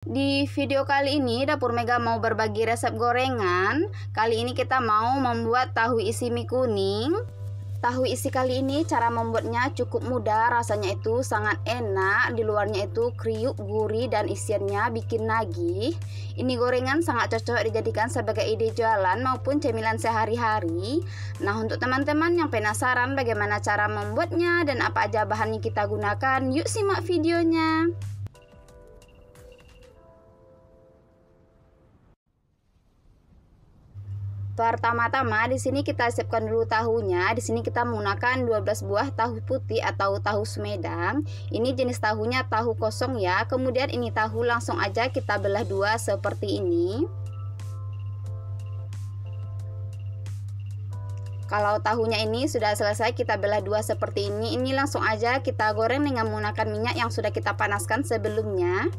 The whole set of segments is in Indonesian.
Di video kali ini Dapur Mega mau berbagi resep gorengan. Kali ini kita mau membuat tahu isi mie kuning. Tahu isi kali ini cara membuatnya cukup mudah, rasanya itu sangat enak, di luarnya itu kriuk, gurih, dan isiannya bikin nagih. Ini gorengan sangat cocok dijadikan sebagai ide jualan maupun cemilan sehari-hari. Nah, untuk teman-teman yang penasaran bagaimana cara membuatnya dan apa aja bahan yang kita gunakan, yuk simak videonya. Pertama-tama di sini kita siapkan dulu tahunya. Di sini kita menggunakan 12 buah tahu putih atau tahu Sumedang. Ini jenis tahunya tahu kosong ya. Kemudian ini tahu langsung aja kita belah dua seperti ini. Kalau tahunya ini sudah selesai kita belah dua seperti ini langsung aja kita goreng dengan menggunakan minyak yang sudah kita panaskan sebelumnya.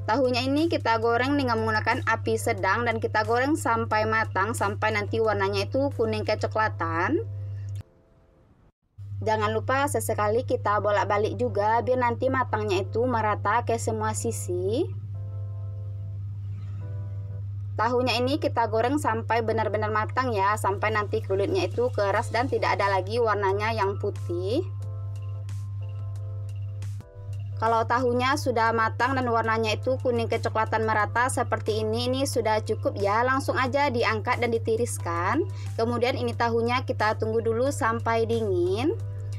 Tahunya ini kita goreng dengan menggunakan api sedang dan kita goreng sampai matang, sampai nanti warnanya itu kuning kecoklatan. Jangan lupa sesekali kita bolak-balik juga biar nanti matangnya itu merata ke semua sisi. Tahunya ini kita goreng sampai benar-benar matang ya, sampai nanti kulitnya itu keras dan tidak ada lagi warnanya yang putih. Kalau tahunya sudah matang dan warnanya itu kuning kecoklatan merata seperti ini sudah cukup ya. Langsung aja diangkat dan ditiriskan. Kemudian ini tahunya kita tunggu dulu sampai dingin.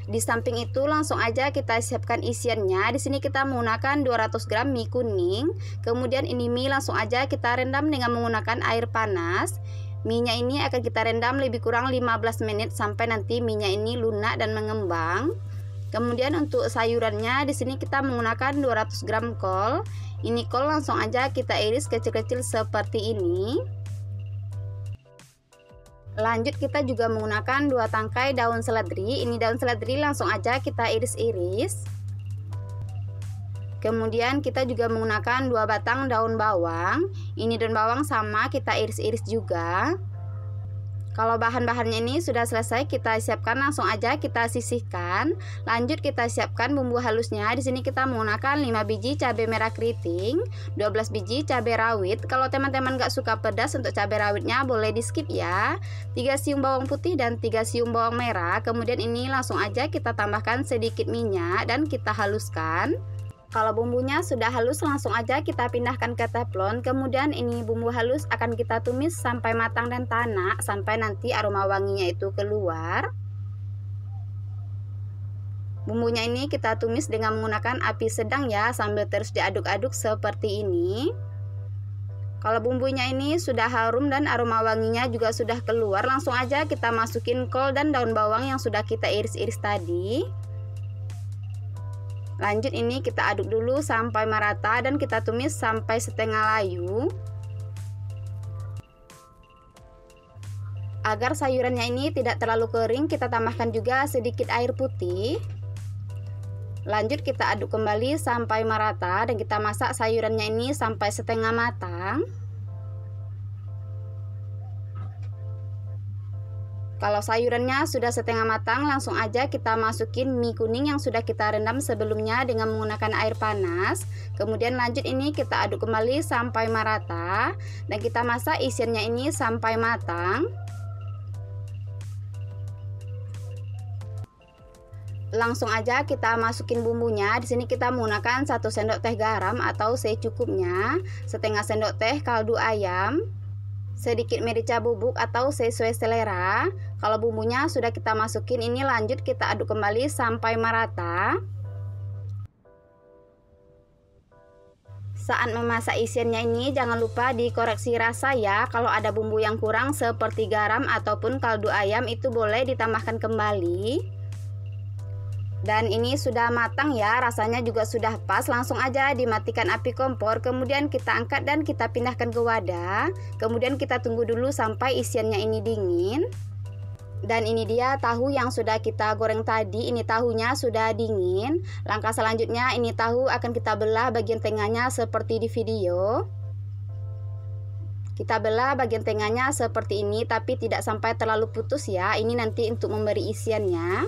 Di samping itu langsung aja kita siapkan isiannya. Di sini kita menggunakan 200 gram mie kuning. Kemudian ini mie langsung aja kita rendam dengan menggunakan air panas. Mie-nya ini akan kita rendam lebih kurang 15 menit sampai nanti mie-nya ini lunak dan mengembang. Kemudian untuk sayurannya di sini kita menggunakan 200 gram kol. Ini kol langsung aja kita iris kecil-kecil seperti ini. Lanjut kita juga menggunakan 2 tangkai daun seledri. Ini daun seledri langsung aja kita iris-iris. Kemudian kita juga menggunakan 2 batang daun bawang. Ini daun bawang sama kita iris-iris juga. Kalau bahan-bahannya ini sudah selesai kita siapkan, langsung aja kita sisihkan. Lanjut kita siapkan bumbu halusnya. Di sini kita menggunakan 5 biji cabai merah keriting, 12 biji cabai rawit. Kalau teman-teman gak suka pedas untuk cabai rawitnya boleh di skip ya. 3 siung bawang putih dan 3 siung bawang merah. Kemudian ini langsung aja kita tambahkan sedikit minyak dan kita haluskan. Kalau bumbunya sudah halus langsung aja kita pindahkan ke teflon. Kemudian ini bumbu halus akan kita tumis sampai matang dan tanak, sampai nanti aroma wanginya itu keluar. Bumbunya ini kita tumis dengan menggunakan api sedang ya, sambil terus diaduk-aduk seperti ini. Kalau bumbunya ini sudah harum dan aroma wanginya juga sudah keluar, langsung aja kita masukin kol dan daun bawang yang sudah kita iris-iris tadi. Lanjut ini kita aduk dulu sampai merata dan kita tumis sampai setengah layu. Agar sayurannya ini tidak terlalu kering, kita tambahkan juga sedikit air putih. Lanjut kita aduk kembali sampai merata dan kita masak sayurannya ini sampai setengah matang. Kalau sayurannya sudah setengah matang, langsung aja kita masukin mie kuning yang sudah kita rendam sebelumnya dengan menggunakan air panas. Kemudian lanjut ini kita aduk kembali sampai merata dan kita masak isiannya ini sampai matang. Langsung aja kita masukin bumbunya. Di sini kita menggunakan 1 sendok teh garam atau secukupnya, setengah sendok teh kaldu ayam, sedikit merica bubuk atau sesuai selera. Kalau bumbunya sudah kita masukin ini, lanjut kita aduk kembali sampai merata. Saat memasak isiannya ini jangan lupa dikoreksi rasa ya. Kalau ada bumbu yang kurang seperti garam ataupun kaldu ayam itu boleh ditambahkan kembali. Dan ini sudah matang ya, rasanya juga sudah pas. Langsung aja dimatikan api kompor, kemudian kita angkat dan kita pindahkan ke wadah. Kemudian kita tunggu dulu sampai isiannya ini dingin. Dan ini dia tahu yang sudah kita goreng tadi. Ini tahunya sudah dingin. Langkah selanjutnya ini tahu akan kita belah bagian tengahnya seperti di video. Kita belah bagian tengahnya seperti ini, tapi tidak sampai terlalu putus ya. Ini nanti untuk memberi isiannya.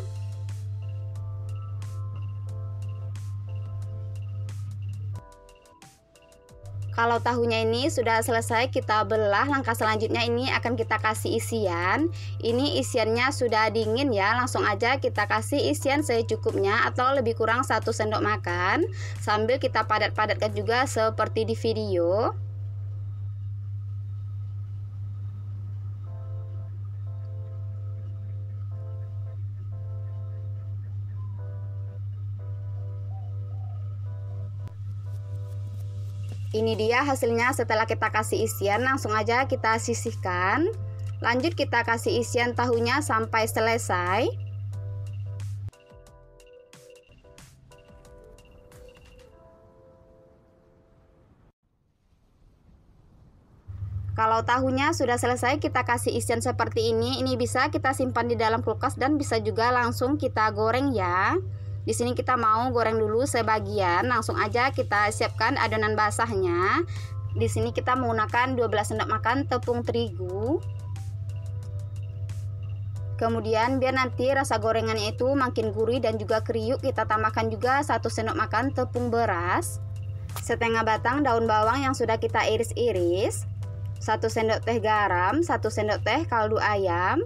Kalau tahunya ini sudah selesai kita belah, langkah selanjutnya ini akan kita kasih isian. Ini isiannya sudah dingin ya, langsung aja kita kasih isian secukupnya atau lebih kurang 1 sendok makan. Sambil kita padat-padatkan juga seperti di video. Ini dia hasilnya setelah kita kasih isian, langsung aja kita sisihkan. Lanjut kita kasih isian tahunya sampai selesai. Kalau tahunya sudah selesai kita kasih isian seperti ini bisa kita simpan di dalam kulkas dan bisa juga langsung kita goreng ya. Di sini kita mau goreng dulu sebagian, langsung aja kita siapkan adonan basahnya. Di sini kita menggunakan 12 sendok makan tepung terigu. Kemudian biar nanti rasa gorengannya itu makin gurih dan juga kriuk, kita tambahkan juga 1 sendok makan tepung beras, setengah batang daun bawang yang sudah kita iris-iris, 1 sendok teh garam, 1 sendok teh kaldu ayam,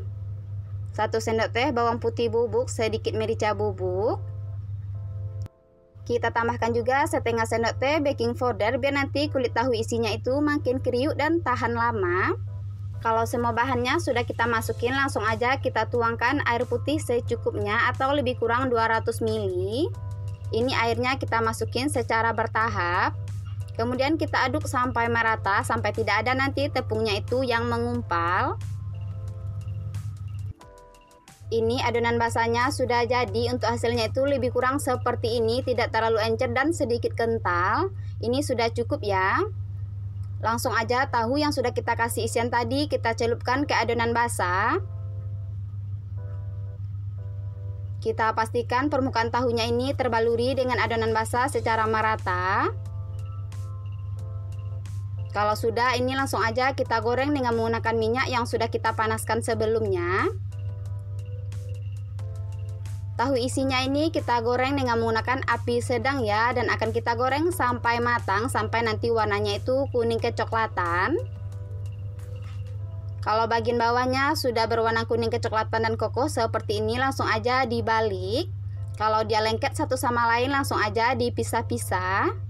1 sendok teh bawang putih bubuk, sedikit merica bubuk. Kita tambahkan juga setengah sendok teh baking powder biar nanti kulit tahu isinya itu makin kriuk dan tahan lama. Kalau semua bahannya sudah kita masukin, langsung aja kita tuangkan air putih secukupnya atau lebih kurang 200 ml. Ini airnya kita masukin secara bertahap. Kemudian kita aduk sampai merata, sampai tidak ada nanti tepungnya itu yang mengumpal. Ini adonan basahnya sudah jadi, untuk hasilnya itu lebih kurang seperti ini, tidak terlalu encer dan sedikit kental. Ini sudah cukup ya. Langsung aja tahu yang sudah kita kasih isian tadi kita celupkan ke adonan basah. Kita pastikan permukaan tahunya ini terbaluri dengan adonan basah secara merata. Kalau sudah, ini langsung aja kita goreng dengan menggunakan minyak yang sudah kita panaskan sebelumnya. Tahu isinya ini kita goreng dengan menggunakan api sedang ya, dan akan kita goreng sampai matang, sampai nanti warnanya itu kuning kecoklatan. Kalau bagian bawahnya sudah berwarna kuning kecoklatan dan kokoh seperti ini, langsung aja dibalik. Kalau dia lengket satu sama lain, langsung aja dipisah-pisah.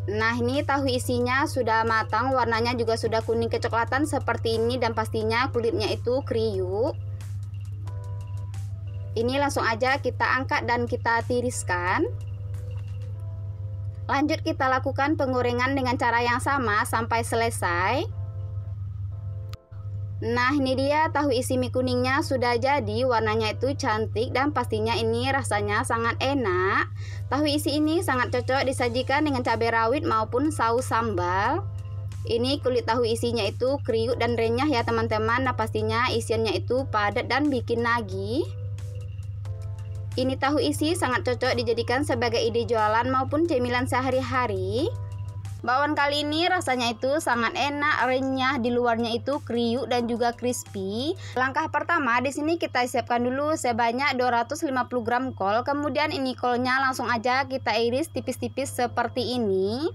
Nah, ini tahu isinya sudah matang, warnanya juga sudah kuning kecoklatan seperti ini, dan pastinya kulitnya itu kriuk. Ini langsung aja kita angkat dan kita tiriskan. Lanjut kita lakukan penggorengan dengan cara yang sama sampai selesai. Nah, ini dia tahu isi mie kuningnya sudah jadi, warnanya itu cantik dan pastinya ini rasanya sangat enak. Tahu isi ini sangat cocok disajikan dengan cabai rawit maupun saus sambal. Ini kulit tahu isinya itu kriuk dan renyah ya teman-teman. Nah, pastinya isiannya itu padat dan bikin nagih. Ini tahu isi sangat cocok dijadikan sebagai ide jualan maupun cemilan sehari-hari. Bakwan kali ini rasanya itu sangat enak, renyah, di luarnya itu kriuk dan juga crispy. Langkah pertama di sini kita siapkan dulu sebanyak 250 gram kol. Kemudian ini kolnya langsung aja kita iris tipis-tipis seperti ini.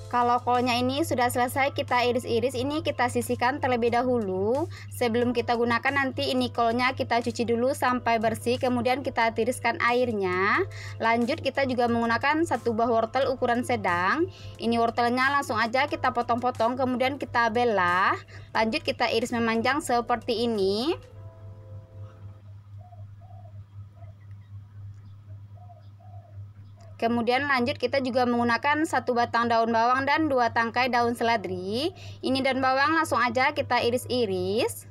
Kalau kolnya ini sudah selesai kita iris-iris, ini kita sisihkan terlebih dahulu. Sebelum kita gunakan nanti ini kolnya kita cuci dulu sampai bersih, kemudian kita tiriskan airnya. Lanjut kita juga menggunakan 1 buah wortel ukuran sedang. Ini wortelnya langsung aja kita potong-potong, kemudian kita belah. Lanjut kita iris memanjang seperti ini. Kemudian lanjut kita juga menggunakan 1 batang daun bawang dan 2 tangkai daun seledri. Ini daun bawang langsung aja kita iris-iris.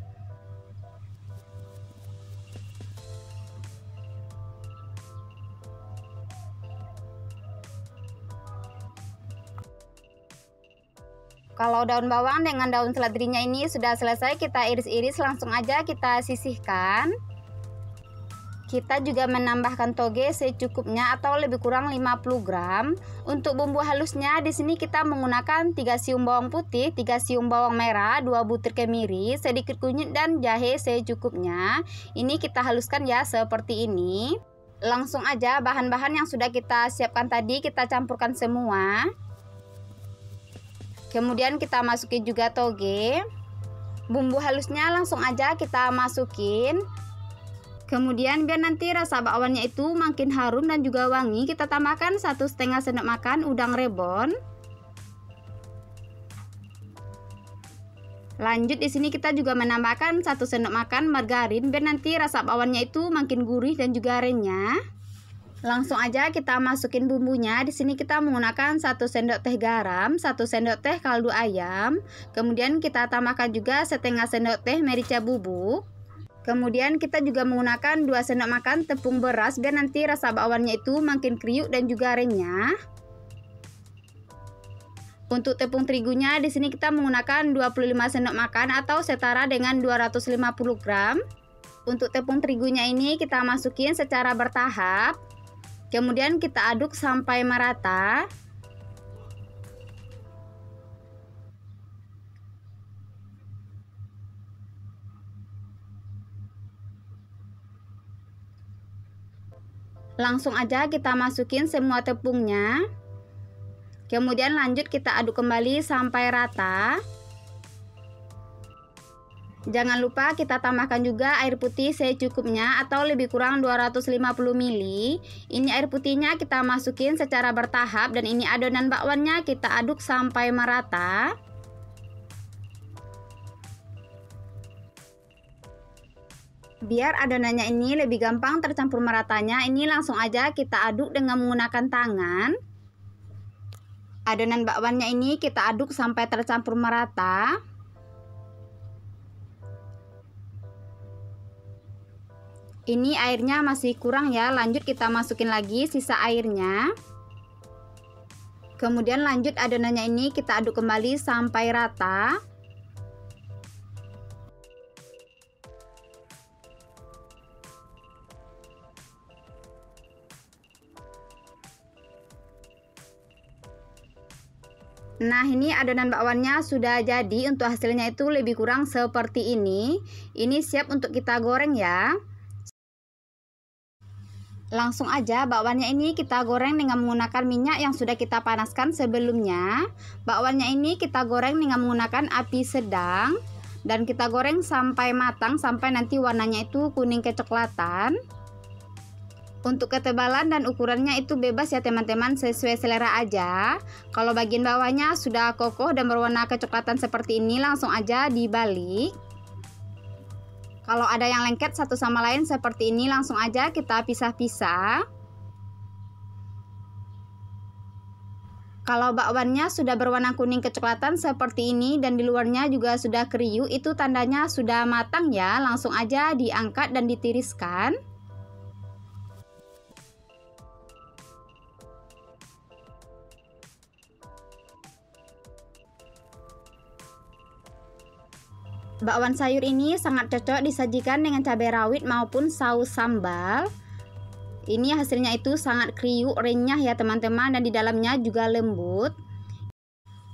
Kalau daun bawang dengan daun seledrinya ini sudah selesai kita iris-iris, langsung aja kita sisihkan. Kita juga menambahkan toge secukupnya atau lebih kurang 50 gram. Untuk bumbu halusnya di sini kita menggunakan 3 siung bawang putih, 3 siung bawang merah, 2 butir kemiri, sedikit kunyit dan jahe secukupnya. Ini kita haluskan ya seperti ini. Langsung aja bahan-bahan yang sudah kita siapkan tadi kita campurkan semua. Kemudian kita masukin juga toge. Bumbu halusnya langsung aja kita masukin. Kemudian biar nanti rasa bakwannya itu makin harum dan juga wangi, kita tambahkan 1,5 sendok makan udang rebon. Lanjut di sini kita juga menambahkan 1 sendok makan margarin biar nanti rasa bakwannya itu makin gurih dan juga renyah. Langsung aja kita masukin bumbunya. Di sini kita menggunakan 1 sendok teh garam, 1 sendok teh kaldu ayam. Kemudian kita tambahkan juga setengah sendok teh merica bubuk. Kemudian kita juga menggunakan 2 sendok makan tepung beras biar nanti rasa bakwannya itu makin kriuk dan juga renyah. Untuk tepung terigunya di sini kita menggunakan 25 sendok makan atau setara dengan 250 gram. Untuk tepung terigunya ini kita masukin secara bertahap. Kemudian kita aduk sampai merata. Langsung aja kita masukin semua tepungnya. Kemudian lanjut kita aduk kembali sampai rata. Jangan lupa kita tambahkan juga air putih secukupnya atau lebih kurang 250 ml. Ini air putihnya kita masukin secara bertahap dan ini adonan bakwannya kita aduk sampai merata. Biar adonannya ini lebih gampang tercampur meratanya, ini langsung aja kita aduk dengan menggunakan tangan. Adonan bakwannya ini kita aduk sampai tercampur merata. Ini airnya masih kurang ya, lanjut kita masukin lagi sisa airnya. Kemudian lanjut adonannya ini kita aduk kembali sampai rata. Nah, ini adonan bakwannya sudah jadi. Untuk hasilnya itu lebih kurang seperti ini. Ini siap untuk kita goreng ya. Langsung aja bakwannya ini kita goreng dengan menggunakan minyak yang sudah kita panaskan sebelumnya. Bakwannya ini kita goreng dengan menggunakan api sedang. Dan kita goreng sampai matang, sampai nanti warnanya itu kuning kecoklatan. Untuk ketebalan dan ukurannya itu bebas ya teman-teman, sesuai selera aja. Kalau bagian bawahnya sudah kokoh dan berwarna kecoklatan seperti ini, langsung aja dibalik. Kalau ada yang lengket satu sama lain seperti ini, langsung aja kita pisah-pisah. Kalau bakwannya sudah berwarna kuning kecoklatan seperti ini dan di luarnya juga sudah kriuk, itu tandanya sudah matang ya. Langsung aja diangkat dan ditiriskan. Bakwan sayur ini sangat cocok disajikan dengan cabai rawit maupun saus sambal. Ini hasilnya itu sangat kriuk, renyah ya teman-teman, dan di dalamnya juga lembut.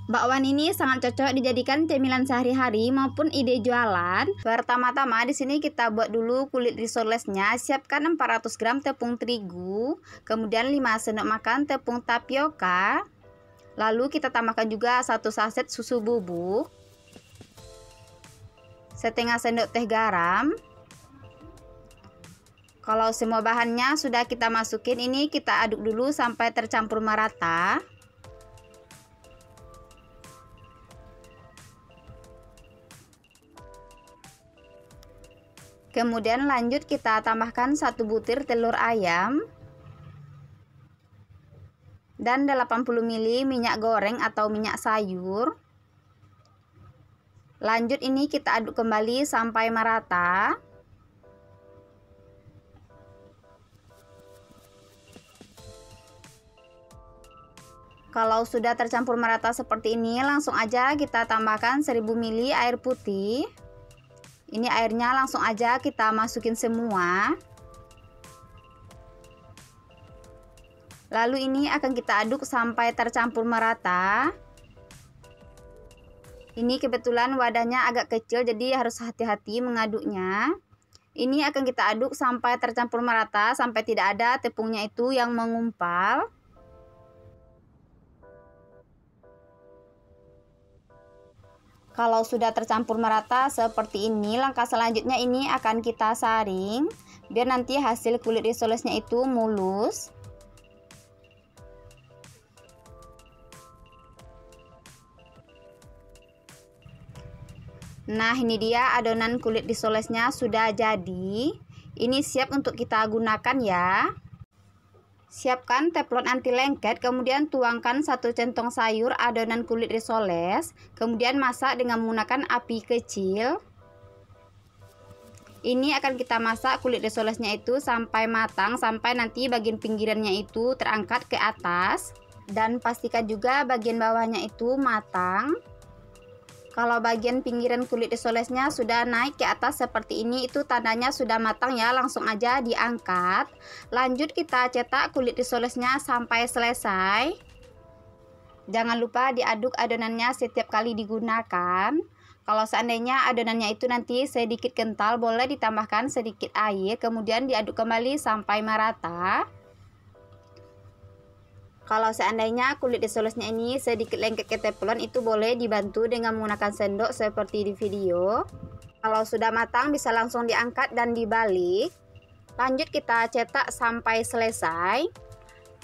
Bakwan ini sangat cocok dijadikan cemilan sehari-hari maupun ide jualan. Pertama-tama di sini kita buat dulu kulit risolesnya. Siapkan 400 gram tepung terigu, kemudian 5 sendok makan tepung tapioka. Lalu kita tambahkan juga 1 saset susu bubuk, setengah sendok teh garam. Kalau semua bahannya sudah kita masukin, ini kita aduk dulu sampai tercampur merata. Kemudian lanjut kita tambahkan 1 butir telur ayam dan 80 ml minyak goreng atau minyak sayur. Lanjut ini kita aduk kembali sampai merata. Kalau sudah tercampur merata seperti ini, langsung aja kita tambahkan 1000 ml air putih. Ini airnya langsung aja kita masukin semua. Lalu ini akan kita aduk sampai tercampur merata. Ini kebetulan wadahnya agak kecil, jadi harus hati-hati mengaduknya. Ini akan kita aduk sampai tercampur merata, sampai tidak ada tepungnya itu yang mengumpal. Kalau sudah tercampur merata seperti ini, langkah selanjutnya ini akan kita saring, biar nanti hasil kulit risolesnya itu mulus. Nah, ini dia adonan kulit risolesnya sudah jadi. Ini siap untuk kita gunakan ya. Siapkan teflon anti lengket, kemudian tuangkan 1 centong sayur adonan kulit risoles, kemudian masak dengan menggunakan api kecil. Ini akan kita masak kulit risolesnya itu sampai matang, sampai nanti bagian pinggirannya itu terangkat ke atas. Dan pastikan juga bagian bawahnya itu matang. Kalau bagian pinggiran kulit risolesnya sudah naik ke atas seperti ini, itu tandanya sudah matang ya, langsung aja diangkat. Lanjut kita cetak kulit risolesnya sampai selesai. Jangan lupa diaduk adonannya setiap kali digunakan. Kalau seandainya adonannya itu nanti sedikit kental, boleh ditambahkan sedikit air, kemudian diaduk kembali sampai merata. Kalau seandainya kulit risolesnya ini sedikit lengket ke teflon, itu boleh dibantu dengan menggunakan sendok seperti di video. Kalau sudah matang bisa langsung diangkat dan dibalik. Lanjut kita cetak sampai selesai.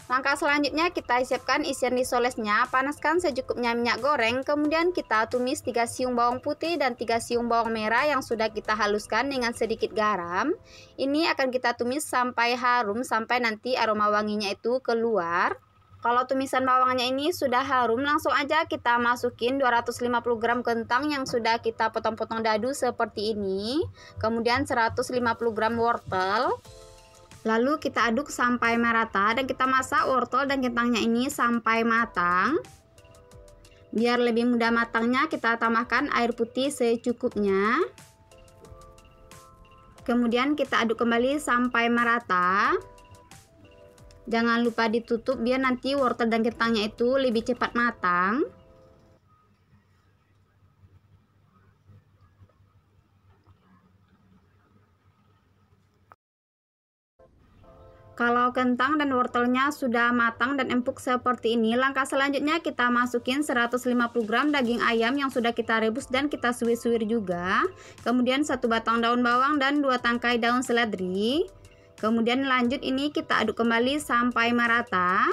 Langkah selanjutnya kita siapkan isian risolesnya. Panaskan secukupnya minyak goreng, kemudian kita tumis 3 siung bawang putih dan 3 siung bawang merah yang sudah kita haluskan dengan sedikit garam. Ini akan kita tumis sampai harum, sampai nanti aroma wanginya itu keluar. Kalau tumisan bawangnya ini sudah harum, langsung aja kita masukin 250 gram kentang yang sudah kita potong-potong dadu seperti ini. Kemudian 150 gram wortel. Lalu kita aduk sampai merata dan kita masak wortel dan kentangnya ini sampai matang. Biar lebih mudah matangnya, kita tambahkan air putih secukupnya. Kemudian kita aduk kembali sampai merata. Jangan lupa ditutup biar nanti wortel dan kentangnya itu lebih cepat matang. Kalau kentang dan wortelnya sudah matang dan empuk seperti ini, langkah selanjutnya kita masukin 150 gram daging ayam yang sudah kita rebus dan kita suwir-suwir juga. Kemudian 1 batang daun bawang dan 2 tangkai daun seledri. Kemudian lanjut ini kita aduk kembali sampai merata.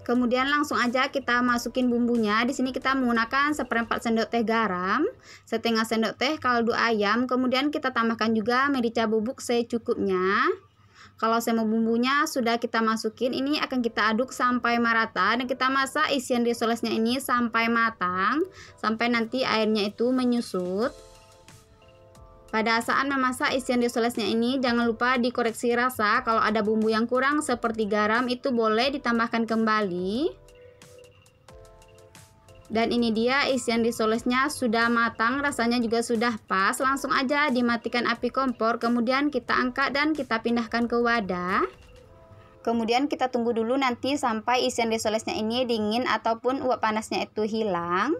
Kemudian langsung aja kita masukin bumbunya. Di sini kita menggunakan 1/4 sendok teh garam, setengah sendok teh kaldu ayam, kemudian kita tambahkan juga merica bubuk secukupnya. Kalau semua bumbunya sudah kita masukin, ini akan kita aduk sampai merata dan kita masak isian risolesnya ini sampai matang, sampai nanti airnya itu menyusut. Pada saat memasak isian risolesnya ini, jangan lupa dikoreksi rasa. Kalau ada bumbu yang kurang seperti garam, itu boleh ditambahkan kembali. Dan ini dia isian risolesnya sudah matang, rasanya juga sudah pas. Langsung aja dimatikan api kompor, kemudian kita angkat dan kita pindahkan ke wadah. Kemudian kita tunggu dulu nanti sampai isian risolesnya ini dingin ataupun uap panasnya itu hilang.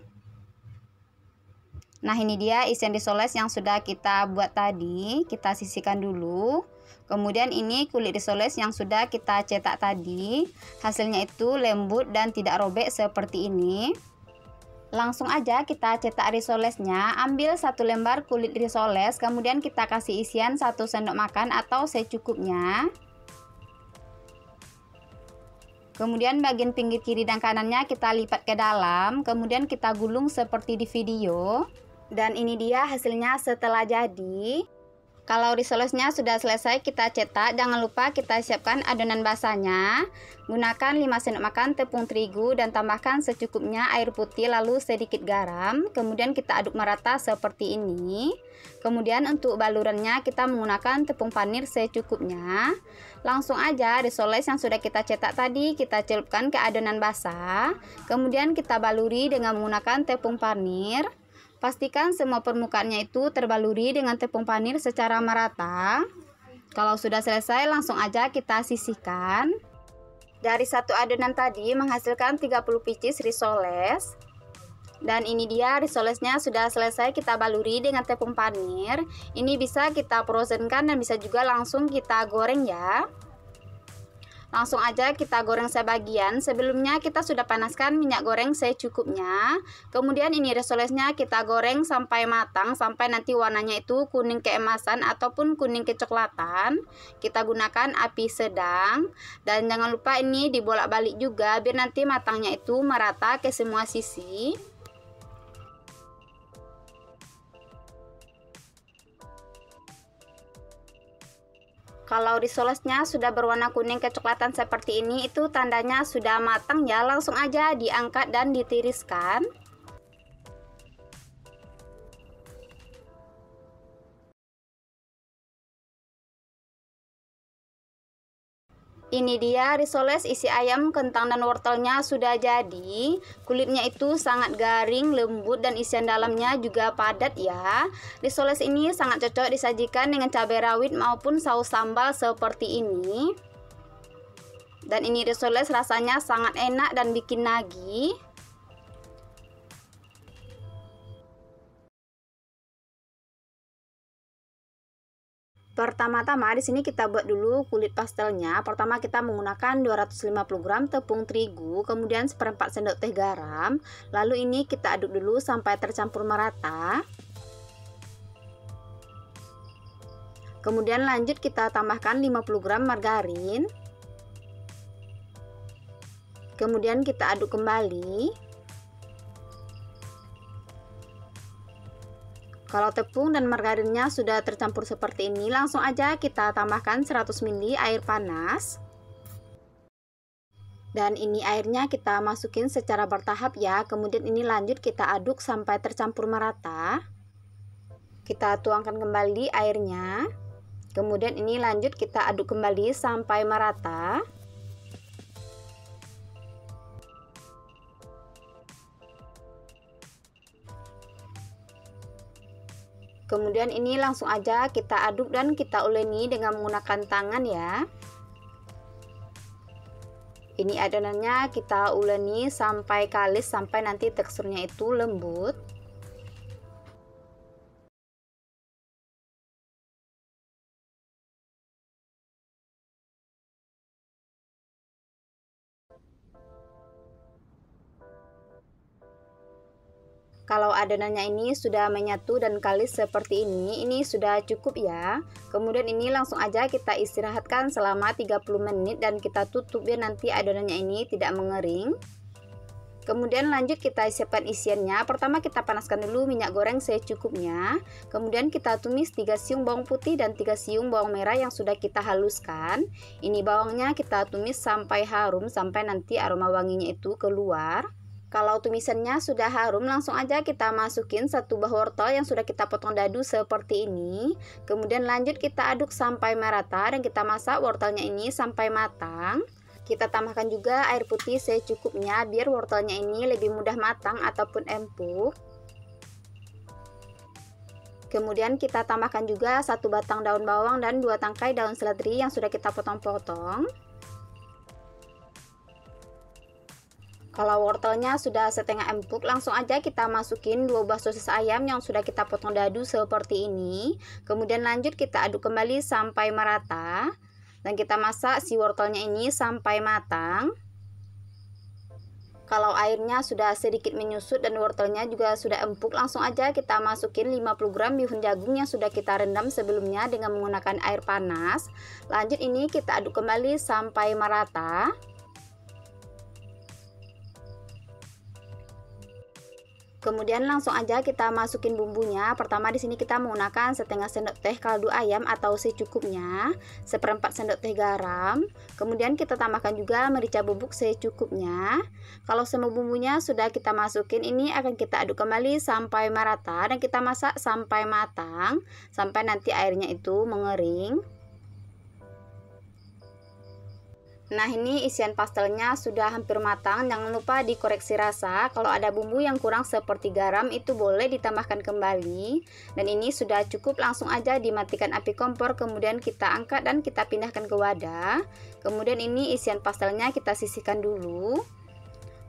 Nah, ini dia isian risoles yang sudah kita buat tadi. Kita sisihkan dulu. Kemudian ini kulit risoles yang sudah kita cetak tadi. Hasilnya itu lembut dan tidak robek seperti ini. Langsung aja kita cetak risolesnya. Ambil 1 lembar kulit risoles, kemudian kita kasih isian 1 sendok makan atau secukupnya. Kemudian bagian pinggir kiri dan kanannya kita lipat ke dalam, kemudian kita gulung seperti di video. Dan ini dia hasilnya setelah jadi. Kalau risolesnya sudah selesai kita cetak, jangan lupa kita siapkan adonan basahnya. Gunakan 5 sendok makan tepung terigu dan tambahkan secukupnya air putih lalu sedikit garam. Kemudian kita aduk merata seperti ini. Kemudian untuk balurannya kita menggunakan tepung panir secukupnya. Langsung aja risoles yang sudah kita cetak tadi kita celupkan ke adonan basah. Kemudian kita baluri dengan menggunakan tepung panir. Pastikan semua permukaannya itu terbaluri dengan tepung panir secara merata. Kalau sudah selesai, langsung aja kita sisihkan. Dari satu adonan tadi menghasilkan 30 pieces risoles. Dan ini dia risolesnya sudah selesai kita baluri dengan tepung panir. Ini bisa kita frozenkan dan bisa juga langsung kita goreng ya. Langsung aja kita goreng sebagian. Sebelumnya kita sudah panaskan minyak goreng secukupnya. Kemudian ini risolesnya kita goreng sampai matang, sampai nanti warnanya itu kuning keemasan ataupun kuning kecoklatan. Kita gunakan api sedang. Dan jangan lupa ini dibolak-balik juga biar nanti matangnya itu merata ke semua sisi. Kalau risolesnya sudah berwarna kuning kecoklatan seperti ini, itu tandanya sudah matang ya. Langsung aja diangkat dan ditiriskan. Ini dia risoles isi ayam, kentang, dan wortelnya sudah jadi. Kulitnya itu sangat garing, lembut, dan isian dalamnya juga padat ya. Risoles ini sangat cocok disajikan dengan cabai rawit maupun saus sambal seperti ini. Dan ini risoles rasanya sangat enak dan bikin nagih. Pertama-tama di sini kita buat dulu kulit pastelnya. Pertama kita menggunakan 250 gram tepung terigu, kemudian seperempat sendok teh garam. Lalu ini kita aduk dulu sampai tercampur merata. Kemudian lanjut kita tambahkan 50 gram margarin. Kemudian kita aduk kembali. Kalau tepung dan margarinnya sudah tercampur seperti ini, langsung aja kita tambahkan 100 ml air panas. Dan ini airnya kita masukin secara bertahap ya. Kemudian ini lanjut kita aduk sampai tercampur merata. Kita tuangkan kembali airnya. Kemudian ini lanjut kita aduk kembali sampai merata. Kemudian ini langsung aja kita aduk dan kita uleni dengan menggunakan tangan ya. Ini adonannya kita uleni sampai kalis, sampai nanti teksturnya itu lembut. Kalau adonannya ini sudah menyatu dan kalis seperti ini sudah cukup ya. Kemudian ini langsung aja kita istirahatkan selama 30 menit dan kita tutup biar nanti adonannya ini tidak mengering. Kemudian lanjut kita siapkan isiannya. Pertama kita panaskan dulu minyak goreng secukupnya. Kemudian kita tumis 3 siung bawang putih dan 3 siung bawang merah yang sudah kita haluskan. Ini bawangnya kita tumis sampai harum, sampai nanti aroma wanginya itu keluar. Kalau tumisannya sudah harum, langsung aja kita masukin 1 buah wortel yang sudah kita potong dadu seperti ini. Kemudian lanjut kita aduk sampai merata dan kita masak wortelnya ini sampai matang. Kita tambahkan juga air putih secukupnya biar wortelnya ini lebih mudah matang ataupun empuk. Kemudian kita tambahkan juga 1 batang daun bawang dan 2 tangkai daun seledri yang sudah kita potong-potong. Kalau wortelnya sudah setengah empuk, langsung aja kita masukin 2 buah sosis ayam yang sudah kita potong dadu seperti ini. Kemudian lanjut kita aduk kembali sampai merata. Dan kita masak si wortelnya ini sampai matang. Kalau airnya sudah sedikit menyusut dan wortelnya juga sudah empuk, langsung aja kita masukin 50 gram bihun jagung yang sudah kita rendam sebelumnya dengan menggunakan air panas. Lanjut ini kita aduk kembali sampai merata. Kemudian langsung aja kita masukin bumbunya. Pertama di sini kita menggunakan setengah sendok teh kaldu ayam atau secukupnya, seperempat sendok teh garam. Kemudian kita tambahkan juga merica bubuk secukupnya. Kalau semua bumbunya sudah kita masukin, ini akan kita aduk kembali sampai merata dan kita masak sampai matang, sampai nanti airnya itu mengering. Nah, ini isian pastelnya sudah hampir matang. Jangan lupa dikoreksi rasa. Kalau ada bumbu yang kurang seperti garam, itu boleh ditambahkan kembali. Dan ini sudah cukup, langsung aja dimatikan api kompor. Kemudian kita angkat dan kita pindahkan ke wadah. Kemudian ini isian pastelnya kita sisihkan dulu.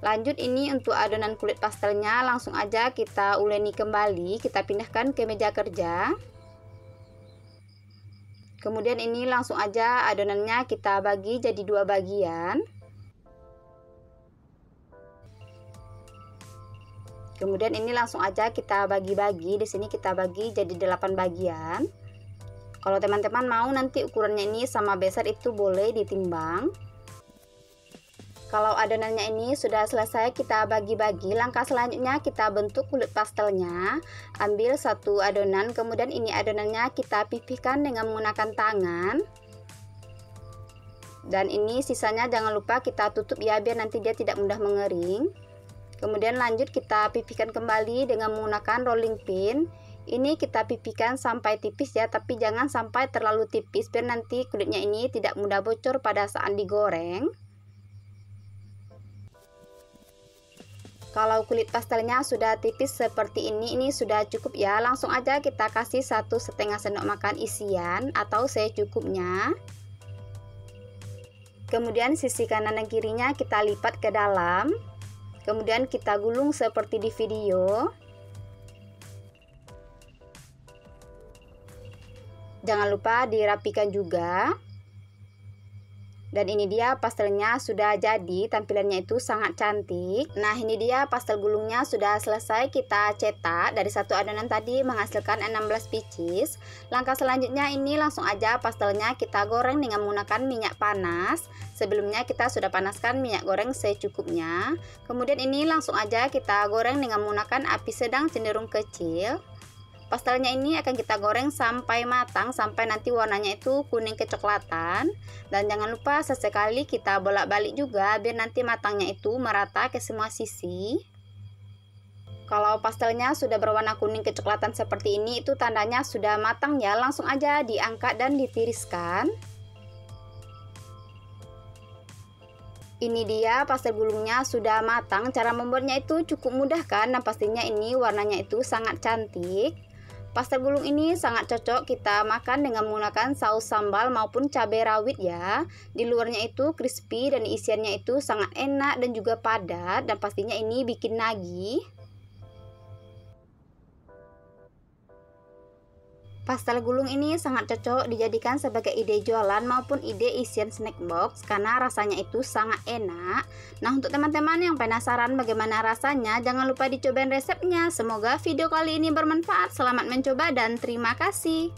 Lanjut, ini untuk adonan kulit pastelnya langsung aja kita uleni kembali. Kita pindahkan ke meja kerja. Kemudian ini langsung aja adonannya kita bagi jadi 2 bagian. Kemudian ini langsung aja kita bagi-bagi. Di sini kita bagi jadi 8 bagian. Kalau teman-teman mau nanti ukurannya ini sama besar, itu boleh ditimbang. Kalau adonannya ini sudah selesai kita bagi-bagi, langkah selanjutnya kita bentuk kulit pastelnya. Ambil satu adonan, kemudian ini adonannya kita pipihkan dengan menggunakan tangan. Dan ini sisanya jangan lupa kita tutup ya, biar nanti dia tidak mudah mengering. Kemudian lanjut kita pipihkan kembali dengan menggunakan rolling pin. Ini kita pipihkan sampai tipis ya, tapi jangan sampai terlalu tipis, biar nanti kulitnya ini tidak mudah bocor pada saat digoreng. Kalau kulit pastelnya sudah tipis seperti ini sudah cukup ya. Langsung aja kita kasih 1,5 sendok makan isian atau secukupnya. Kemudian sisi kanan dan kirinya kita lipat ke dalam. Kemudian kita gulung seperti di video. Jangan lupa dirapikan juga. Dan ini dia pastelnya sudah jadi, tampilannya itu sangat cantik. Nah, ini dia pastel gulungnya sudah selesai kita cetak. Dari satu adonan tadi menghasilkan 16 pieces. Langkah selanjutnya ini langsung aja pastelnya kita goreng dengan menggunakan minyak panas. Sebelumnya kita sudah panaskan minyak goreng secukupnya. Kemudian ini langsung aja kita goreng dengan menggunakan api sedang cenderung kecil. Pastelnya ini akan kita goreng sampai matang, sampai nanti warnanya itu kuning kecoklatan. Dan jangan lupa sesekali kita bolak-balik juga, biar nanti matangnya itu merata ke semua sisi. Kalau pastelnya sudah berwarna kuning kecoklatan seperti ini, itu tandanya sudah matang ya. Langsung aja diangkat dan ditiriskan. Ini dia pastel gulungnya sudah matang. Cara membuatnya itu cukup mudah kan, dan pastinya ini warnanya itu sangat cantik. Pastel gulung ini sangat cocok kita makan dengan menggunakan saus sambal maupun cabai rawit ya. Di luarnya itu crispy dan isiannya itu sangat enak dan juga padat, dan pastinya ini bikin nagih. Pastel gulung ini sangat cocok dijadikan sebagai ide jualan maupun ide isian snack box karena rasanya itu sangat enak. Nah, untuk teman-teman yang penasaran bagaimana rasanya, jangan lupa dicobain resepnya. Semoga video kali ini bermanfaat. Selamat mencoba dan terima kasih.